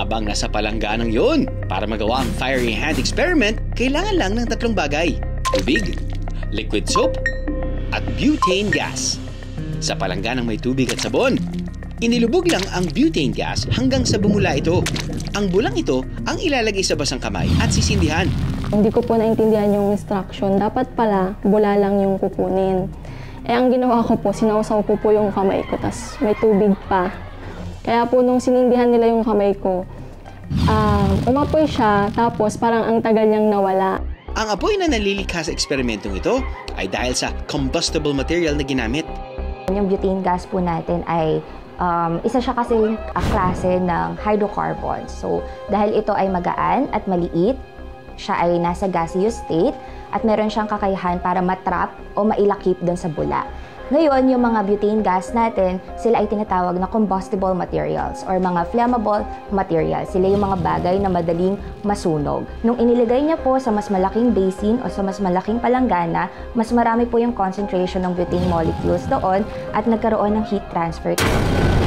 Habang nasa palangganang yun, para magawa ang fiery hand experiment, kailangan lang ng 3 bagay: tubig, liquid soap, at butane gas. Sa palangganang may tubig at sabon, inilubog lang ang butane gas hanggang sa bumula ito. Ang bulang ito ang ilalagay sa basang kamay at sisindihan. Hindi ko po naintindihan yung instruction. Dapat pala, bula lang yung kukunin. Ang ginawa ko po, sinausaw ko po yung kamay ko, tas may tubig pa. Kaya po nung sinindihan nila yung kamay ko, umapoy siya, tapos parang ang tagal niyang nawala. Ang apoy na nalilikha sa eksperimentong ito ay dahil sa combustible material na ginamit. Yung butane gas po natin ay isa siya kasi klase ng hydrocarbons. So, dahil ito ay magaan at maliit, siya ay nasa gaseous state at meron siyang kakayahan para matrap o mailakip doon sa bula. Ngayon, yung mga butane gas natin, sila ay tinatawag na combustible materials or mga flammable materials. Sila yung mga bagay na madaling masunog. Nung inilagay niya po sa mas malaking basin o sa mas malaking palanggana, mas marami po yung concentration ng butane molecules doon at nagkaroon ng heat transfer.